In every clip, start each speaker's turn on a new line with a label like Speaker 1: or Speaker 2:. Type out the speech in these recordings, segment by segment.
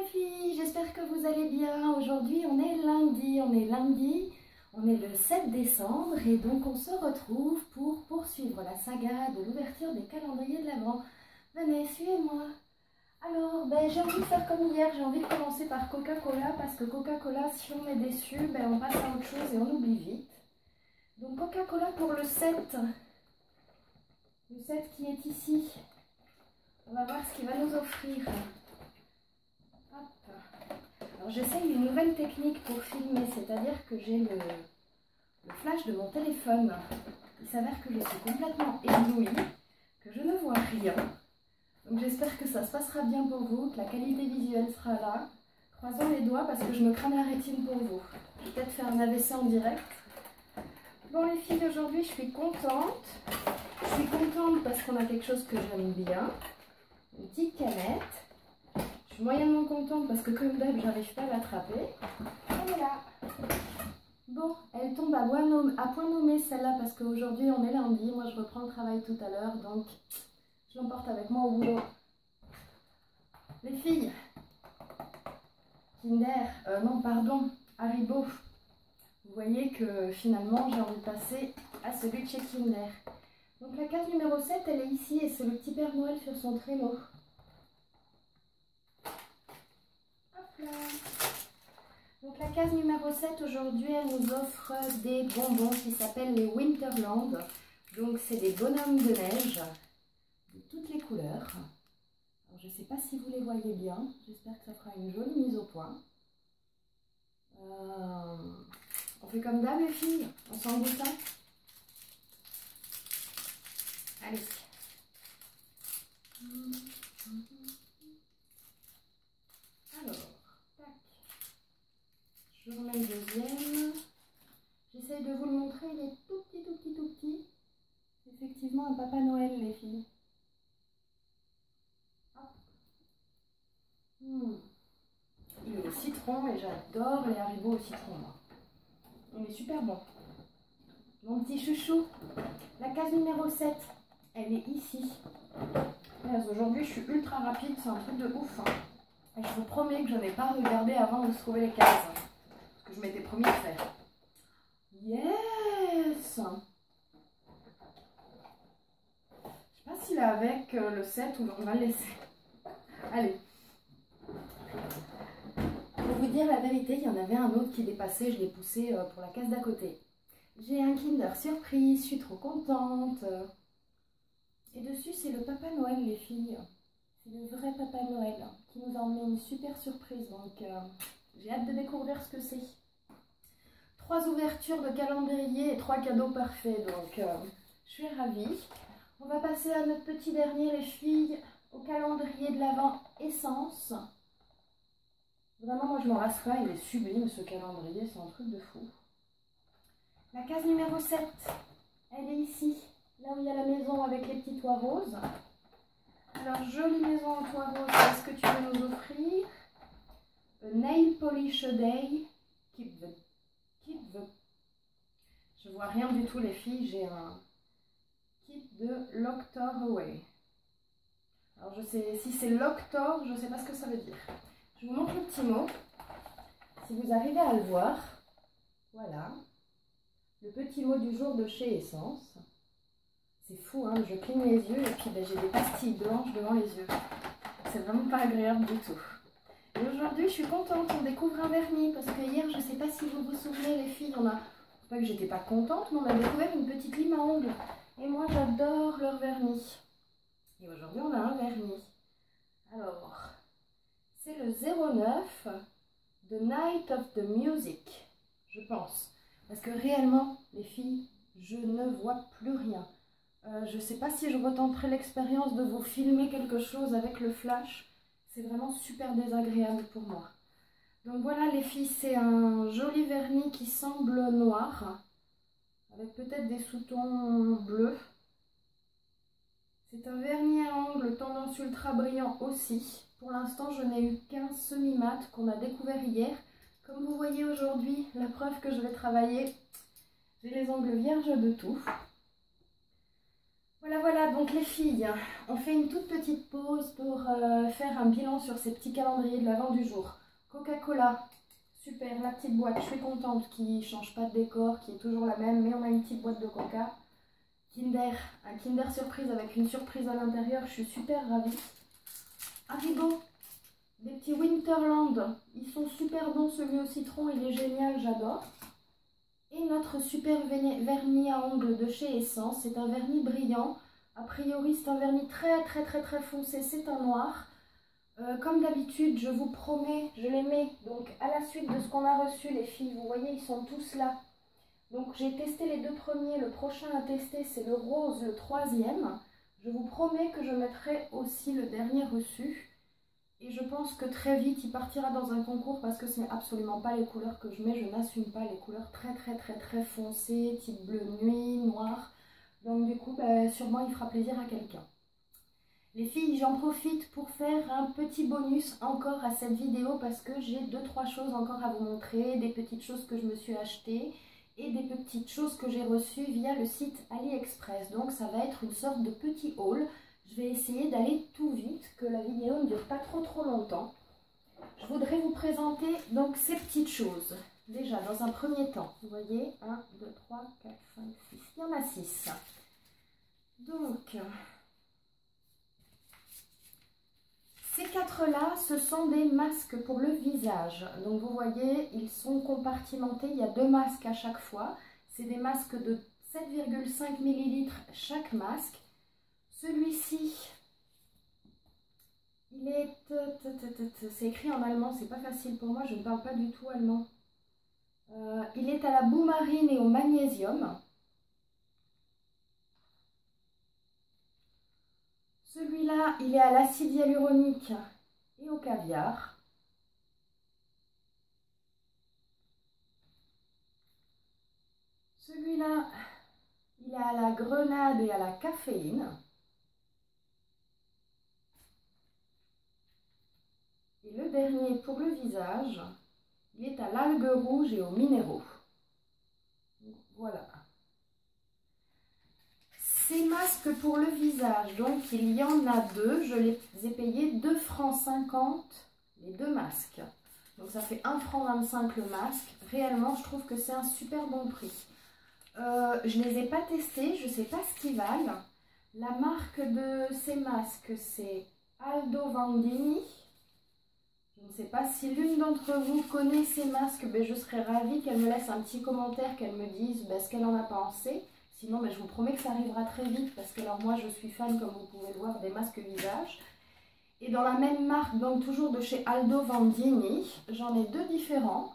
Speaker 1: les filles, j'espère que vous allez bien. Aujourd'hui on est lundi, on est le 7 décembre et donc on se retrouve pour poursuivre la saga de l'ouverture des calendriers de l'Avent. Venez, suivez-moi. Alors, j'ai envie de faire comme hier, j'ai envie de commencer par Coca-Cola parce que Coca-Cola, si on est déçu, on passe à autre chose et on oublie vite. Donc Coca-Cola pour le 7 qui est ici. On va voir ce qu'il va nous offrir. Hop. Alors j'essaye une nouvelle technique pour filmer, c'est-à-dire que j'ai le flash de mon téléphone. Il s'avère que je suis complètement éblouie, que je ne vois rien. Donc j'espère que ça se passera bien pour vous, que la qualité visuelle sera là. Croisons les doigts parce que je me crame la rétine pour vous. Je vais peut-être faire un AVC en direct. Bon les filles, aujourd'hui je suis contente. Je suis contente parce qu'on a quelque chose que j'aime bien. Une petite canette. Je suis moyennement contente parce que comme d'hab, j'arrive pas à l'attraper. Elle est là. Bon, elle tombe à point nommé celle-là parce qu'aujourd'hui on est lundi. Moi je reprends le travail tout à l'heure, donc je l'emporte avec moi au boulot. Les filles, Kinder, non pardon, Haribo. Vous voyez que finalement j'ai envie de passer à celui de chez Kinder. Donc la case numéro 7, elle est ici et c'est le petit Père Noël sur son traîneau. Hop là. Donc la case numéro 7 aujourd'hui, elle nous offre des bonbons qui s'appellent les Winterland. Donc c'est des bonhommes de neige de toutes les couleurs. Alors, je ne sais pas si vous les voyez bien, j'espère que ça fera une jolie mise au point. On fait comme d'hab les filles, on s'en goûte un. Allez. Alors, tac. Je remets le deuxième. J'essaye de vous le montrer, il est tout petit. Effectivement, un Papa Noël, les filles. Hop. Il est au citron et j'adore les Haribo au citron. Il est super bon. Mon petit chouchou. La case numéro 7. Elle est ici. Aujourd'hui, je suis ultra rapide, c'est un truc de ouf. Et je vous promets que je n'ai pas regardé avant de trouver les cases. Parce que je m'étais promis de faire. Yes! Je sais pas s'il est avec le 7 ou on va le laisser. Allez. Pour vous dire la vérité, il y en avait un autre qui dépassait, je l'ai poussé pour la case d'à côté. J'ai un Kinder Surprise, je suis trop contente. Et dessus, c'est le Papa Noël, les filles. C'est le vrai Papa Noël qui nous a emmené une super surprise. Donc, j'ai hâte de découvrir ce que c'est. 3 ouvertures de calendrier et 3 cadeaux parfaits. Donc, je suis ravie. On va passer à notre petit dernier, les filles, au calendrier de l'Avent Essence. Vraiment, moi, je m'en lasse pas. Il est sublime, ce calendrier. C'est un truc de fou. La case numéro 7, elle est ici. Là où il y a la maison avec les petits toits roses. Alors, jolie maison en toits roses, qu'est-ce que tu veux nous offrir? A Nail Polish a Day. Keep the. Je vois rien du tout, les filles. J'ai un kit de Locktor Away. Alors, je sais, si c'est Locktor, je ne sais pas ce que ça veut dire. Je vous montre le petit mot. Si vous arrivez à le voir, voilà. Le petit mot du jour de chez Essence. C'est fou, hein, je cligne les yeux et puis j'ai des pastilles blanches devant les yeux. C'est vraiment pas agréable du tout. Et aujourd'hui, je suis contente, on découvre un vernis parce que hier, je ne sais pas si vous vous souvenez, les filles, pas que j'étais pas contente, mais on a découvert une petite lime à ongles. Et moi, j'adore leur vernis. Et aujourd'hui, on a un vernis. Alors, c'est le 09 de Night of the Music, je pense. Parce que réellement, les filles, je ne vois plus rien. Je ne sais pas si je retenterai l'expérience de vous filmer quelque chose avec le flash. C'est vraiment super désagréable pour moi. Donc voilà les filles, c'est un joli vernis qui semble noir. Avec peut-être des sous-tons bleus. C'est un vernis à ongles tendance ultra brillant aussi. Pour l'instant, je n'ai eu qu'un semi-mat qu'on a découvert hier. Comme vous voyez aujourd'hui, la preuve que je vais travailler. J'ai les ongles vierges de tout. Voilà, donc les filles, on fait une toute petite pause pour faire un bilan sur ces petits calendriers de l'avant du jour. Coca-Cola, super, la petite boîte, je suis contente, qui ne change pas de décor, qui est toujours la même, mais on a une petite boîte de Coca. Kinder, un Kinder surprise avec une surprise à l'intérieur, je suis super ravie. Haribo, des petits Winterland, ils sont super bons, celui au citron, il est génial, j'adore. Et notre super vernis à ongles de chez Essence, c'est un vernis brillant. A priori, c'est un vernis très foncé, c'est un noir. Comme d'habitude, je vous promets, je les mets donc à la suite de ce qu'on a reçu, les filles. Vous voyez, ils sont tous là. Donc j'ai testé les 2 premiers, le prochain à tester, c'est le rose, le 3e. Je vous promets que je mettrai aussi le dernier reçu. Et je pense que très vite, il partira dans un concours parce que ce n'est absolument pas les couleurs que je mets. Je n'assume pas les couleurs très foncées, type bleu nuit, noir. Donc du coup, sûrement, il fera plaisir à quelqu'un. Les filles, j'en profite pour faire un petit bonus encore à cette vidéo parce que j'ai 2-3 choses encore à vous montrer. Des petites choses que je me suis achetées et des petites choses que j'ai reçues via le site AliExpress. Donc ça va être une sorte de petit haul. Je vais essayer d'aller tout vite, que la vidéo ne dure pas trop longtemps. Je voudrais vous présenter donc ces petites choses. Déjà, dans un premier temps, vous voyez, 1, 2, 3, 4, 5, 6. Il y en a 6. Donc, ces 4-là, ce sont des masques pour le visage. Donc, vous voyez, ils sont compartimentés. Il y a 2 masques à chaque fois. C'est des masques de 7,5 ml chaque masque. Celui-ci, il est... C'est écrit en allemand, c'est pas facile pour moi, je ne parle pas du tout allemand. Il est à la boue marine et au magnésium. Celui-là, il est à l'acide hyaluronique et au caviar. Celui-là, il est à la grenade et à la caféine. Et le dernier pour le visage, il est à l'algue rouge et aux minéraux. Voilà. Ces masques pour le visage, donc il y en a 2. Je les ai payés 2,50 francs les 2 masques. Donc ça fait 1,25 franc le masque. Réellement, je trouve que c'est un super bon prix. Je ne les ai pas testés, je ne sais pas ce qu'ils valent. La marque de ces masques, c'est Aldo Vandini. Je ne sais pas si l'une d'entre vous connaît ces masques, mais je serais ravie qu'elle me laisse un petit commentaire, qu'elle me dise ce qu'elle en a pensé. Sinon, je vous promets que ça arrivera très vite, parce que alors moi, je suis fan, comme vous pouvez le voir, des masques visage. Et dans la même marque, donc toujours de chez Aldo Vandini, j'en ai 2 différents.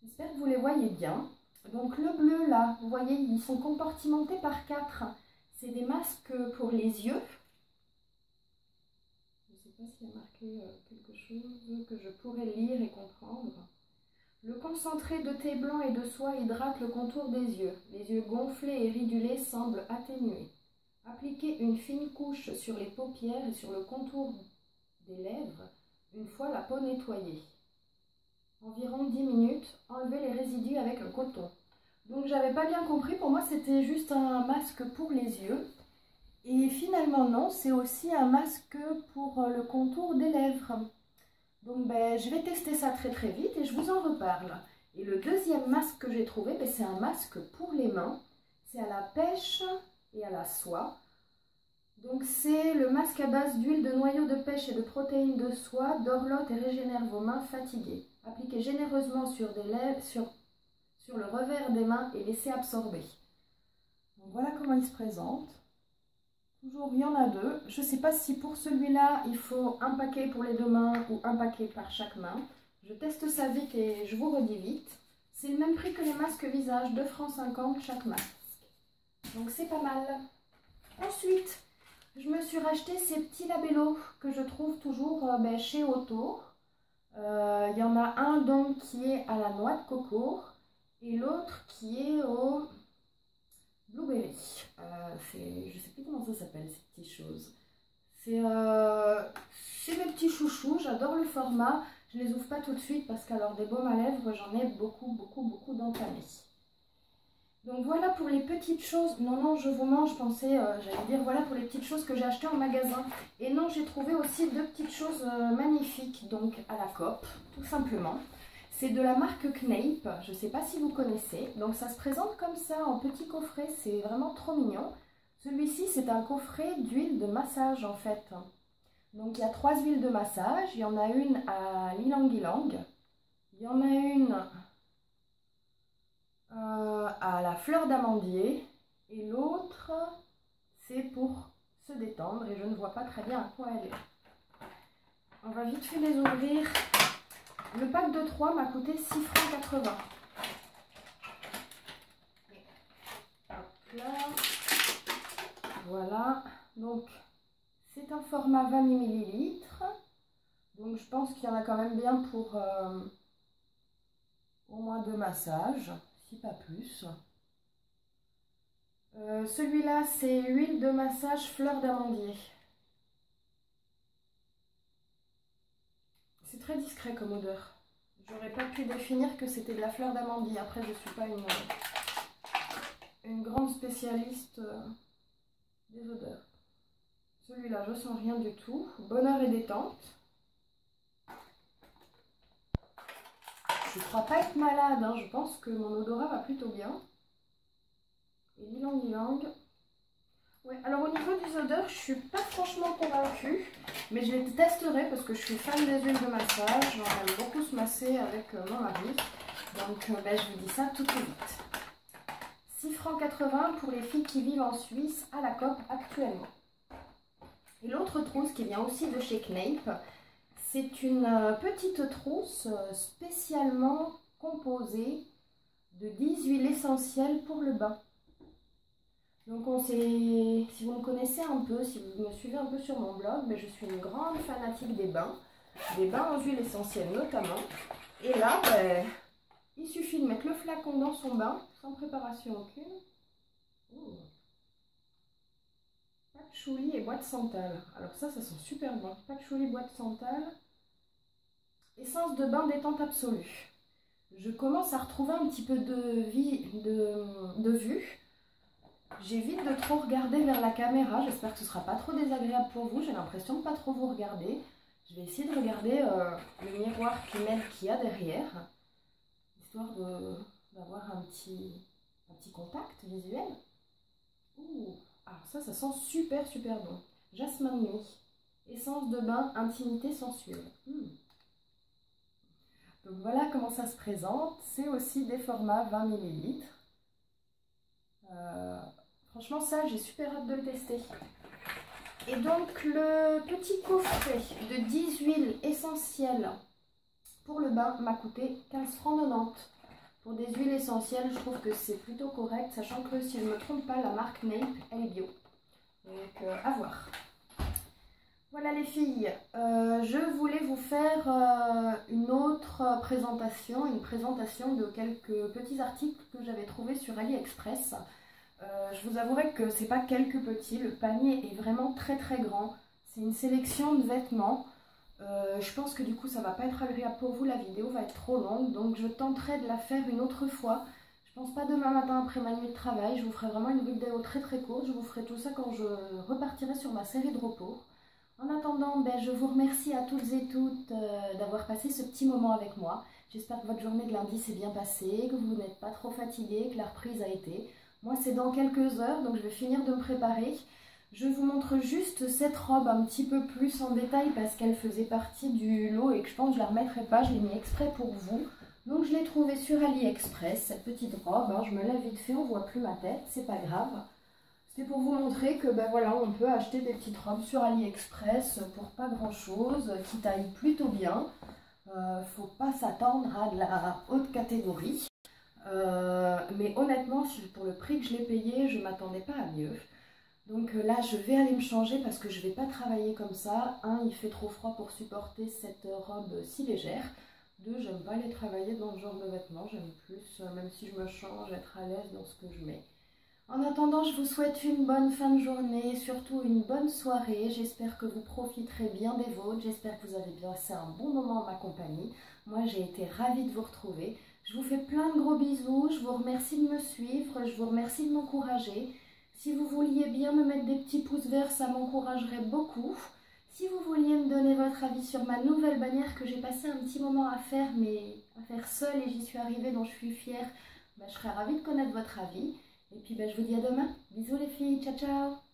Speaker 1: J'espère que vous les voyez bien. Donc le bleu là, vous voyez, ils sont compartimentés par 4. C'est des masques pour les yeux. Je ne sais pas s'il y a marqué quelque chose que je pourrais lire et comprendre. Le concentré de thé blanc et de soie hydrate le contour des yeux. Les yeux gonflés et ridulés semblent atténués. Appliquez une fine couche sur les paupières et sur le contour des lèvres une fois la peau nettoyée. Environ 10 minutes, enlevez les résidus avec un coton. Donc j'avais pas bien compris, pour moi c'était juste un masque pour les yeux. Et finalement non, c'est aussi un masque pour le contour des lèvres. Donc je vais tester ça très vite et je vous en reparle. Et le deuxième masque que j'ai trouvé, c'est un masque pour les mains. C'est à la pêche et à la soie. Donc c'est le masque à base d'huile de noyaux de pêche et de protéines de soie, dorlote et régénère vos mains fatiguées. Appliquez généreusement sur des lèvres, sur le revers des mains et laissez absorber. Donc voilà comment il se présente. Toujours, il y en a 2. Je ne sais pas si pour celui-là, il faut un paquet pour les 2 mains ou un paquet par chaque main. Je teste ça vite et je vous redis vite. C'est le même prix que les masques visage, 2,50 francs chaque masque. Donc c'est pas mal. Ensuite, je me suis racheté ces petits labellos que je trouve toujours chez Otto. Il y en a un donc qui est à la noix de coco et l'autre qui est au blueberry. Je ne sais plus comment ça s'appelle ces petites choses. C'est mes petits chouchous, j'adore le format. Je ne les ouvre pas tout de suite parce qu'alors des baumes à lèvres, j'en ai beaucoup d'entamés. Donc voilà pour les petites choses. Non, non, je vous mens, je pensais, j'allais dire voilà pour les petites choses que j'ai achetées en magasin. Et non, j'ai trouvé aussi deux petites choses magnifiques, donc à la Coop, tout simplement. C'est de la marque Kneip, je ne sais pas si vous connaissez. Donc ça se présente comme ça en petit coffret, c'est vraiment trop mignon. Celui-ci, c'est un coffret d'huile de massage en fait. Donc il y a 3 huiles de massage, il y en a une à l'ylang-ylang, il y en a une à la fleur d'amandier et l'autre c'est pour se détendre et je ne vois pas très bien à quoi elle est. On va vite fait les ouvrir. Le pack de 3 m'a coûté 6,80 francs. Hop là. Voilà, donc c'est un format 20 ml. Donc je pense qu'il y en a quand même bien pour au moins 2 massages, si pas plus. Celui-là, c'est huile de massage fleur d'amandier. C'est très discret comme odeur. J'aurais pas pu définir que c'était de la fleur d'amandier. Après, je suis pas une grande spécialiste des odeurs. Celui-là, je sens rien du tout. Bonheur et détente. Je ne crois pas être malade, hein. Je pense que mon odorat va plutôt bien. Et l'ylang-ylang. Ouais, alors au niveau des odeurs, je suis pas franchement convaincue, mais je les testerai parce que je suis fan des huiles de massage. On aime beaucoup se masser avec mon mari. Donc je vous dis ça tout de suite. 6,80 francs pour les filles qui vivent en Suisse à la Coop actuellement. Et l'autre trousse qui vient aussi de chez Kneip, c'est une petite trousse spécialement composée de 10 huiles essentielles pour le bain. Donc si vous me connaissez un peu, si vous me suivez un peu sur mon blog, je suis une grande fanatique des bains en huiles essentielles notamment. Et là, il suffit de mettre le flacon dans son bain, sans préparation aucune. Ouh. Patchouli et bois de santal. Alors ça sent super bon. Patchouli, bois de santal. Essence de bain détente absolue. Je commence à retrouver un petit peu de vue. J'évite de trop regarder vers la caméra. J'espère que ce ne sera pas trop désagréable pour vous. J'ai l'impression de ne pas trop vous regarder. Je vais essayer de regarder le miroir Pimel qu'il y a derrière. Histoire d'avoir un petit contact visuel. Ouh. Ah, ça sent super bon. Jasmin de nuit. Essence de bain, intimité sensuelle. Donc voilà comment ça se présente. C'est aussi des formats 20 ml. Franchement, ça, j'ai super hâte de le tester. Et donc, le petit coffret de 10 huiles essentielles pour le bain m'a coûté 15,90 francs. Pour des huiles essentielles, je trouve que c'est plutôt correct, sachant que si je ne me trompe pas, la marque Kneip, elle est bio. Donc, à voir. Voilà les filles, je voulais vous faire une autre présentation, une présentation de quelques petits articles que j'avais trouvés sur AliExpress. Je vous avouerai que c'est pas quelques petits, le panier est vraiment très grand. C'est une sélection de vêtements. Je pense que du coup ça va pas être agréable pour vous, la vidéo va être trop longue, donc je tenterai de la faire une autre fois. Je pense pas demain matin après ma nuit de travail, je vous ferai vraiment une vidéo très courte, je vous ferai tout ça quand je repartirai sur ma série de repos. En attendant, je vous remercie à toutes et toutes d'avoir passé ce petit moment avec moi. J'espère que votre journée de lundi s'est bien passée, que vous n'êtes pas trop fatigué, que la reprise a été. Moi c'est dans quelques heures, donc je vais finir de me préparer. Je vous montre juste cette robe un petit peu plus en détail parce qu'elle faisait partie du lot et que je pense que je ne la remettrai pas, je l'ai mis exprès pour vous. Donc je l'ai trouvée sur AliExpress, cette petite robe, je me lève vite fait, on ne voit plus ma tête, c'est pas grave. C'est pour vous montrer que voilà, on peut acheter des petites robes sur AliExpress pour pas grand chose, qui taillent plutôt bien. Faut pas s'attendre à de la haute catégorie. Mais honnêtement, pour le prix que je l'ai payé, je ne m'attendais pas à mieux. Donc là, je vais aller me changer parce que je ne vais pas travailler comme ça. 1, il fait trop froid pour supporter cette robe si légère. 2, j'aime pas aller travailler dans ce genre de vêtements. J'aime plus, même si je me change, être à l'aise dans ce que je mets. En attendant, je vous souhaite une bonne fin de journée, surtout une bonne soirée. J'espère que vous profiterez bien des vôtres. J'espère que vous avez passé un bon moment en ma compagnie. Moi, j'ai été ravie de vous retrouver. Je vous fais plein de gros bisous, je vous remercie de me suivre, je vous remercie de m'encourager. Si vous vouliez bien me mettre des petits pouces verts, ça m'encouragerait beaucoup. Si vous vouliez me donner votre avis sur ma nouvelle bannière que j'ai passé un petit moment à faire, mais à faire seule et j'y suis arrivée, dont je suis fière, je serais ravie de connaître votre avis. Et puis je vous dis à demain. Bisous les filles, ciao ciao.